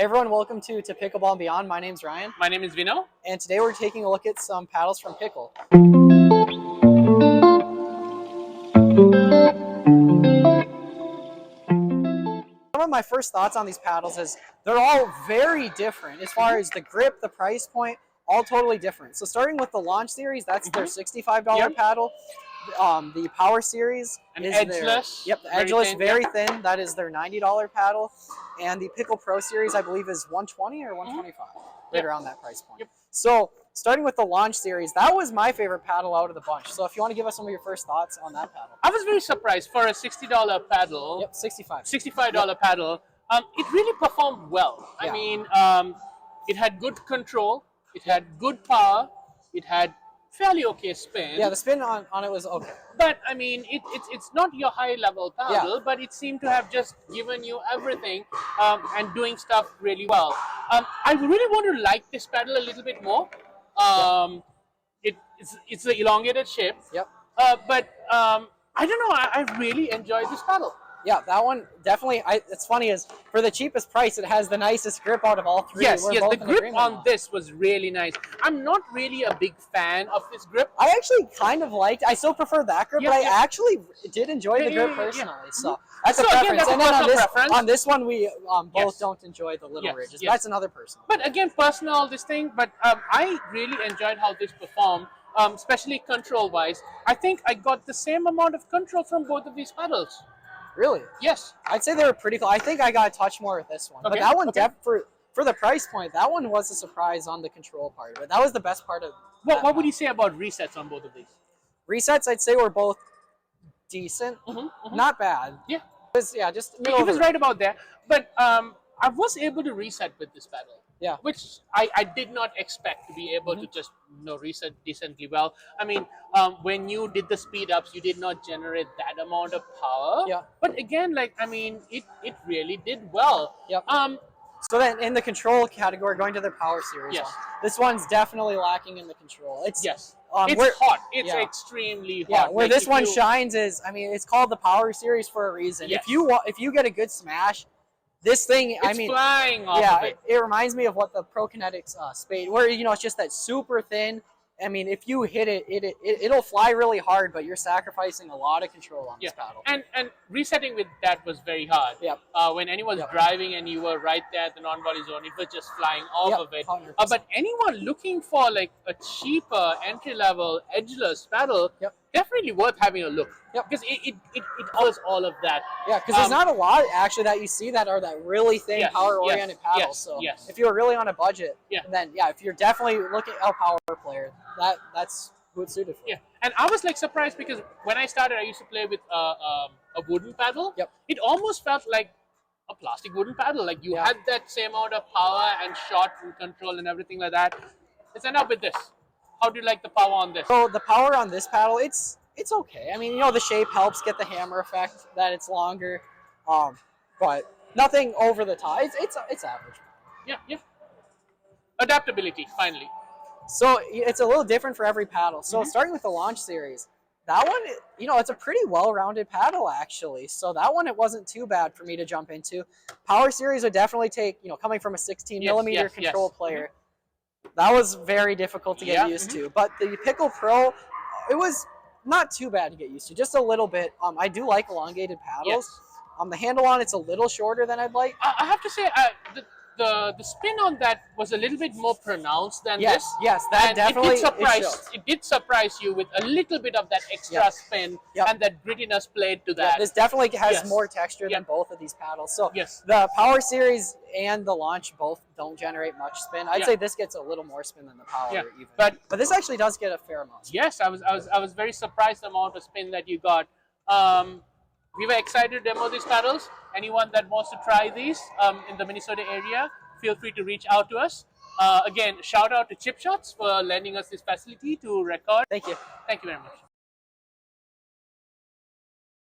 Hey everyone, welcome to Pickleball and Beyond. My name's Ryan. My name is Vino. And today we're taking a look at some paddles from Pickle. Some of my first thoughts on these paddles is they're all very different as far as the grip, the price point, all totally different. So starting with the Launch Series, that's their $65 paddle. The Power Series is edgeless. The edgeless, very thin. That is their $90 paddle. And the Pickle Pro Series, I believe, is $120 or $125, right around that price point. So starting with the Launch Series, that was my favorite paddle out of the bunch. So if you want to give us some of your first thoughts on that paddle. I was very surprised for a $60 paddle. Yep, $65 paddle. It really performed well. I mean, it had good control. It had good power. It had fairly okay spin. Yeah, the spin on it was okay. But I mean, it's not your high level paddle, but it seemed to have just given you everything and doing stuff really well. I really want to like this paddle a little bit more. It's the elongated shape. Yep. But I don't know. I really enjoyed this paddle. Yeah, that one definitely. It's funny is for the cheapest price, it has the nicest grip out of all three. Yes, the grip on this was really nice. I'm not really a big fan of this grip. I actually kind of liked. I still prefer that grip, but I actually did enjoy the grip personally. So that's a preference. Again, that's and then on this one, we both don't enjoy the little ridges. That's another personal. But again, personal this thing. But I really enjoyed how this performed. Especially control-wise. I think I got the same amount of control from both of these paddles. Really? Yes. I'd say they were pretty cool. I think I got a touch more with this one. But that one, for the price point, that one was a surprise on the control part of it. That was the best part of it. What would you say about resets on both of these? Resets, I'd say, were both decent. Not bad. Yeah. Just he was right about that. But I was able to reset with this paddle. Yeah. Which I did not expect to be able to just reset decently well. I mean, when you did the speed ups, you did not generate that amount of power. Yeah. But again, like, I mean, it really did well. Yep. So then in the control category, going to their Power Series, this one's definitely lacking in the control. It's it's hot. It's extremely hot. Yeah, where this one shines is, I mean, it's called the Power Series for a reason. Yes. If you get a good smash, this thing, it's flying off of it. It reminds me of what the Pro Kinetics Spade, where it's just that super thin. I mean, if you hit it, it'll fly really hard, but you're sacrificing a lot of control on this paddle. And resetting with that was very hard. Yep. When anyone was driving and you were right there at the non-volley zone, it was just flying off of it. But anyone looking for like a cheaper entry-level edgeless paddle, definitely worth having a look. Because it does all of that. Yeah, because there's not a lot actually that you see that are that really thin power-oriented paddles. So if you're really on a budget, then if you're definitely looking at a power player, that's who it's suited for. Yeah, and I was like surprised because when I started, I used to play with a wooden paddle. It almost felt like a plastic wooden paddle. Like you had that same amount of power and shot and control and everything like that. Let's end up with this. How do you like the power on this? So the power on this paddle, it's okay. I mean, the shape helps get the hammer effect that it's longer, but nothing over the top. It's average. Yeah. Adaptability, finally. So it's a little different for every paddle. So starting with the Launch Series, that one, it's a pretty well-rounded paddle actually. So that one, it wasn't too bad for me to jump into. Power Series would definitely take, coming from a 16 millimeter control player, that was very difficult to get used to. But the Pickle Pro, it was not too bad to get used to, just a little bit. I do like elongated paddles. The handle on it's a little shorter than I'd like. I have to say, the spin on that was a little bit more pronounced than this. Yes, that definitely it did surprise you with a little bit of that extra spin and that grittiness played to that. This definitely has more texture than both of these paddles. So the Power Series and the Launch both don't generate much spin. I'd say this gets a little more spin than the Power even. But this actually does get a fair amount. Yes, I was very surprised the amount of spin that you got. We were excited to demo these paddles. Anyone that wants to try these in the Minnesota area, feel free to reach out to us. Again, shout out to Chip Shots for lending us this facility to record. Thank you. Thank you very much.